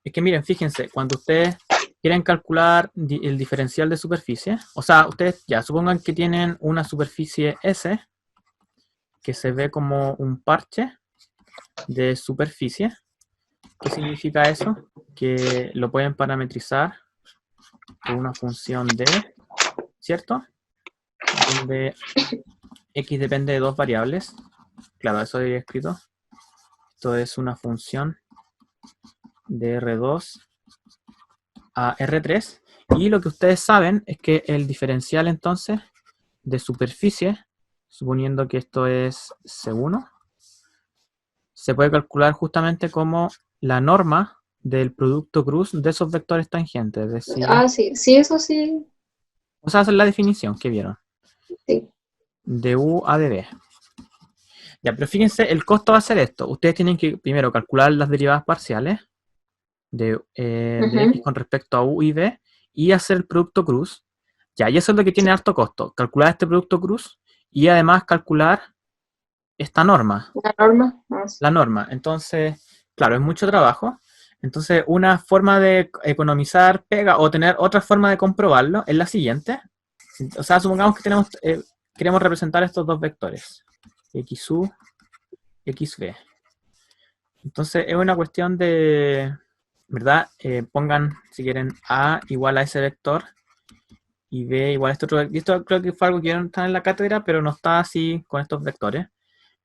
Es que miren, fíjense, cuando ustedes quieren calcular el diferencial de superficie, o sea, ustedes ya supongan que tienen una superficie S, que se ve como un parche de superficie. ¿Qué significa eso? Que lo pueden parametrizar por una función d, ¿cierto? Donde x depende de dos variables. Claro, eso había escrito. Esto es una función de R2 a R3. Y lo que ustedes saben es que el diferencial entonces de superficie, suponiendo que esto es C1, se puede calcular justamente como la norma del producto cruz de esos vectores tangentes. Es decir, Sí, sí, eso sí. o sea, esa es la definición que vieron. Sí. De U a de B. Ya, pero fíjense, el costo va a ser esto. Ustedes tienen que primero calcular las derivadas parciales de X con respecto a U y B y hacer el producto cruz. Ya, y eso es lo que tiene harto costo. Calcular este producto cruz y además calcular esta norma. La norma. Sí. La norma. Entonces, claro, es mucho trabajo. Entonces, una forma de economizar pega o tener otra forma de comprobarlo es la siguiente. O sea, supongamos que queremos representar estos dos vectores. XU, XB. Entonces, es una cuestión de, ¿verdad? Pongan, si quieren, A igual a ese vector y B igual a este otro vector. Y esto creo que fue algo que vieron en la cátedra, pero no está así con estos vectores.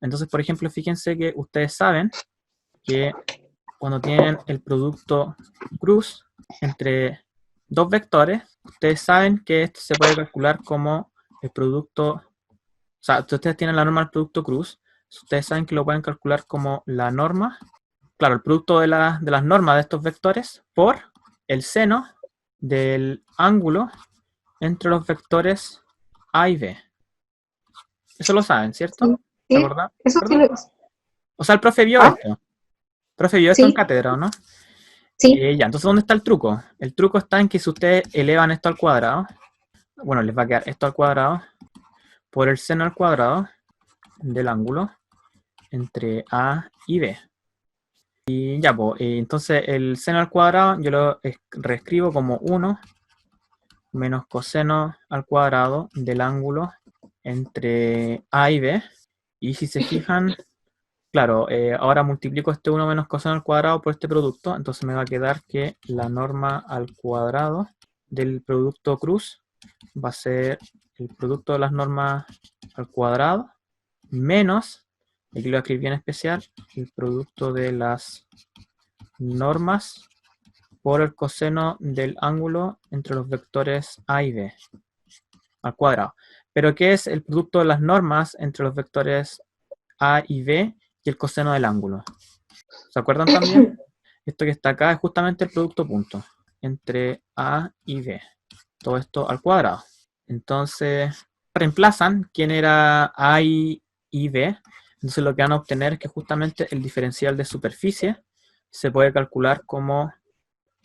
Entonces, por ejemplo, fíjense que ustedes saben que cuando tienen el producto cruz entre dos vectores, ustedes saben que esto se puede calcular como el producto, o sea, ustedes tienen la norma del producto cruz, ustedes saben que lo pueden calcular como la norma, claro, el producto de las normas de estos vectores por el seno del ángulo entre los vectores A y B. Eso lo saben, ¿cierto? ¿Se Sí, acuerdan? eso sí. ¿Verdad? O sea, el profe vio Ah, esto. El profe vio esto en sí, cátedra, ¿o no? sí. Ya, entonces, ¿dónde está el truco? El truco está en que si ustedes elevan esto al cuadrado, bueno, les va a quedar esto al cuadrado por el seno al cuadrado del ángulo entre A y B. Y ya, pues, entonces el seno al cuadrado yo lo reescribo como 1 menos coseno al cuadrado del ángulo entre A y B. Y si se fijan, claro, ahora multiplico este 1 menos coseno al cuadrado por este producto, entonces me va a quedar que la norma al cuadrado del producto cruz va a ser el producto de las normas al cuadrado menos, aquí lo voy a escribir bien especial, el producto de las normas por el coseno del ángulo entre los vectores A y B al cuadrado. Pero ¿qué es el producto de las normas entre los vectores A y B y el coseno del ángulo? ¿Se acuerdan también? Esto que está acá es justamente el producto punto entre A y B. Todo esto al cuadrado. Entonces, reemplazan quién era A y B. Entonces lo que van a obtener es que justamente el diferencial de superficie se puede calcular como,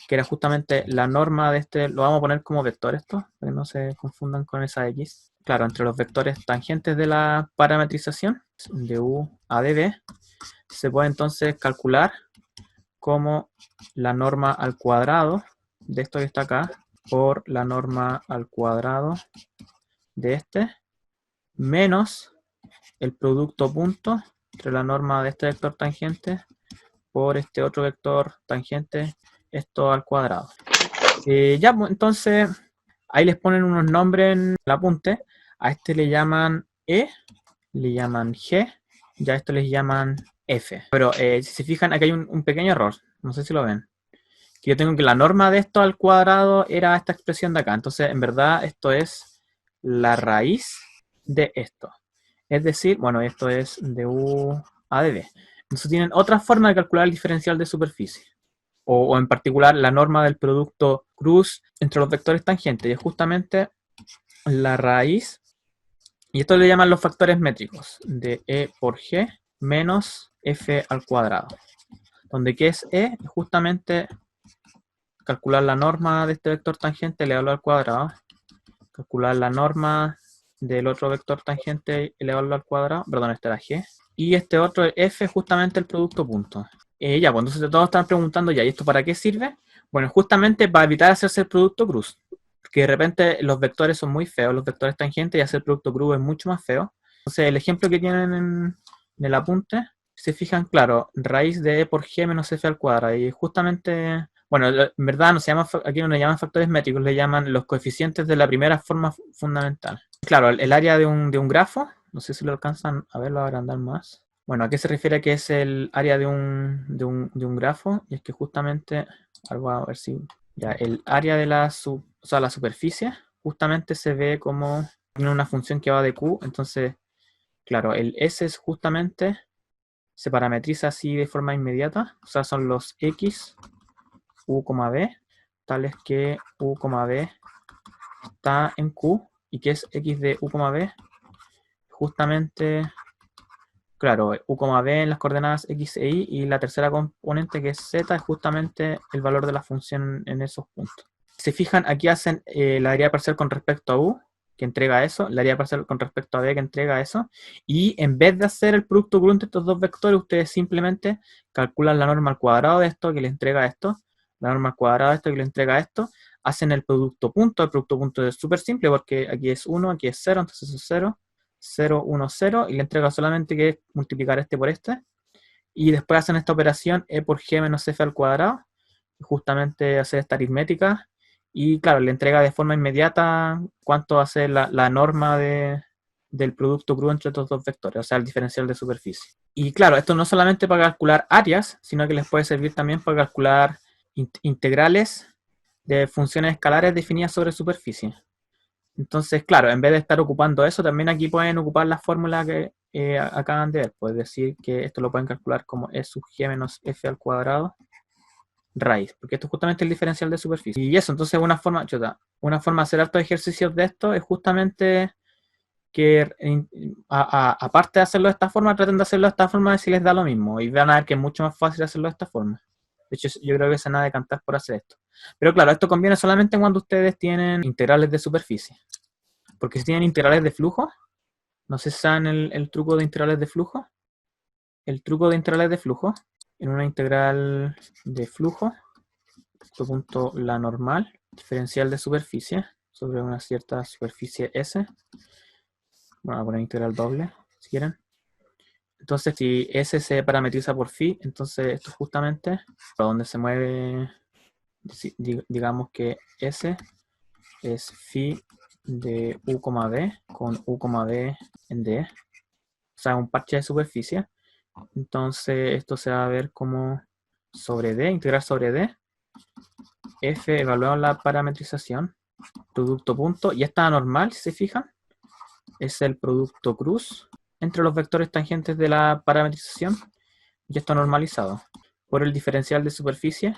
que era justamente la norma de este, lo vamos a poner como vector esto, para que no se confundan con esa X. Claro, entre los vectores tangentes de la parametrización, de U a de B, se puede entonces calcular como la norma al cuadrado de esto que está acá por la norma al cuadrado de este menos el producto punto entre la norma de este vector tangente por este otro vector tangente, esto al cuadrado. Ya, pues, entonces ahí les ponen unos nombres en el apunte. A este le llaman E, le llaman G, ya a esto les llaman F. Pero si se fijan, aquí hay un pequeño error, no sé si lo ven. Que yo tengo que la norma de esto al cuadrado era esta expresión de acá. Entonces, en verdad, esto es la raíz de esto. Es decir, bueno, esto es de U a de B. Entonces tienen otra forma de calcular el diferencial de superficie. O en particular la norma del producto cruz entre los vectores tangentes. Y es justamente la raíz. Y esto le llaman los factores métricos. De E por G menos F al cuadrado. Donde ¿qué es E? Es justamente calcular la norma de este vector tangente elevado al cuadrado, calcular la norma del otro vector tangente elevado al cuadrado, perdón, este era G, y este otro F justamente el producto punto. Ya, pues entonces todos están preguntando ya, ¿y esto para qué sirve? Bueno, justamente para evitar hacerse el producto cruz. Porque de repente los vectores son muy feos, los vectores tangentes, y hacer el producto cruz es mucho más feo. Entonces el ejemplo que tienen en el apunte, si se fijan, claro, raíz de e por g menos f al cuadrado. Y justamente, bueno, en verdad no se llama, aquí no le llaman factores métricos, le llaman los coeficientes de la primera forma fundamental. Claro, el área de un grafo, no sé si lo alcanzan a verlo, a agrandar más. Bueno, ¿a qué se refiere que es el área de un grafo? Y es que justamente, algo a ver si... Ya, el área de la, o sea, la superficie justamente se ve como tiene una función que va de Q, entonces, claro, el S es justamente, se parametriza así de forma inmediata, o sea, son los X, U, B, tales que U, B está en Q, y que es X de U, B, justamente... Claro, U, B en las coordenadas X e Y, y la tercera componente que es Z es justamente el valor de la función en esos puntos. Si se fijan, aquí hacen la área parcial con respecto a U, que entrega eso, la área parcial con respecto a B, que entrega eso, y en vez de hacer el producto cruz entre estos dos vectores, ustedes simplemente calculan la norma al cuadrado de esto, que le entrega esto, la norma al cuadrado de esto, que le entrega esto, hacen el producto punto es súper simple, porque aquí es 1, aquí es 0, entonces es 0, 0, 1, 0, y le entrega solamente que multiplicar este por este, y después hacen esta operación e por g menos f al cuadrado, justamente hacer esta aritmética, y claro, le entrega de forma inmediata cuánto va a ser la norma del producto crudo entre estos dos vectores, o sea, el diferencial de superficie. Y claro, esto no solamente para calcular áreas, sino que les puede servir también para calcular integrales de funciones escalares definidas sobre superficie. Entonces, claro, en vez de estar ocupando eso, también aquí pueden ocupar la fórmula que acaban de ver. Puedes decir que esto lo pueden calcular como E sub g menos f al cuadrado raíz, porque esto es justamente el diferencial de superficie. Y eso, entonces una forma de hacer hartos ejercicios de esto es justamente que, aparte de hacerlo de esta forma, traten de hacerlo de esta forma si les da lo mismo. Y van a ver que es mucho más fácil hacerlo de esta forma. De hecho, yo creo que se van a decantar por hacer esto. Pero claro, esto conviene solamente cuando ustedes tienen integrales de superficie. Porque si tienen integrales de flujo, no sé si saben el truco de integrales de flujo. El truco de integrales de flujo, en una integral de flujo, punto la normal, diferencial de superficie, sobre una cierta superficie S. Bueno, voy a poner integral doble, si quieren. Entonces, si S se parametriza por phi, entonces esto justamente, para donde se mueve, digamos que S es phi de U, B con U, B en D, o sea, un parche de superficie. Entonces esto se va a ver como sobre D, integral sobre D, F, evaluamos la parametrización, producto punto, y esta normal, si se fijan, es el producto cruz entre los vectores tangentes de la parametrización, y esto normalizado por el diferencial de superficie,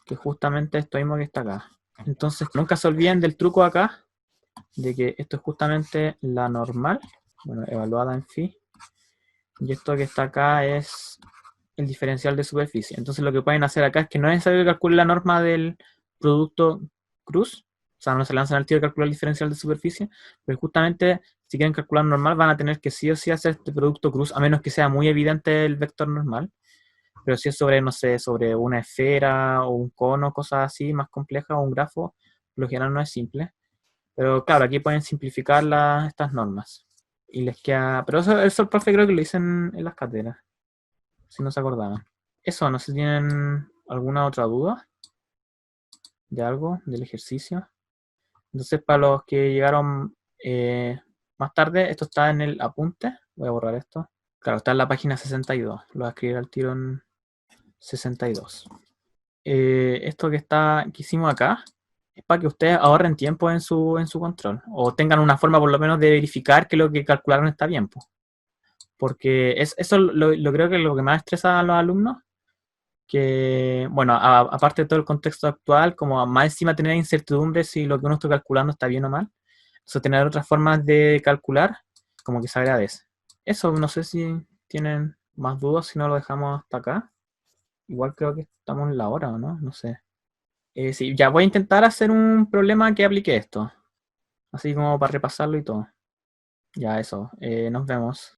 que justamente esto mismo que está acá. Entonces nunca se olviden del truco acá, de que esto es justamente la normal, bueno, evaluada en phi, y esto que está acá es el diferencial de superficie. Entonces lo que pueden hacer acá es que no es necesario que calculen la norma del producto cruz, o sea, no se lanzan al tiro de calcular el diferencial de superficie, pero justamente si quieren calcular normal van a tener que sí o sí hacer este producto cruz, a menos que sea muy evidente el vector normal. Pero si es sobre, no sé, sobre una esfera o un cono, cosas así más complejas, o un grafo, por lo general no es simple. Pero claro, aquí pueden simplificar estas normas. Y les queda. Pero eso el profe creo que lo dicen en las cátedras, si no se acordaban. Eso, no sé si tienen alguna otra duda de algo, del ejercicio. Entonces, para los que llegaron más tarde, esto está en el apunte. Voy a borrar esto. Claro, está en la página 62. Lo voy a escribir al tiro en 62. Esto que hicimos acá es para que ustedes ahorren tiempo en su control. O tengan una forma por lo menos de verificar que lo que calcularon está bien. Porque eso lo creo que es lo que más estresa a los alumnos. Que, bueno, aparte de todo el contexto actual, como más encima tener incertidumbre si lo que uno está calculando está bien o mal, eso tener otras formas de calcular, como que se agradece. Eso, no sé si tienen más dudas, si no lo dejamos hasta acá. Igual creo que estamos en la hora, ¿o no? No sé. Sí, ya voy a intentar hacer un problema que aplique esto, así como para repasarlo y todo. Ya eso, nos vemos.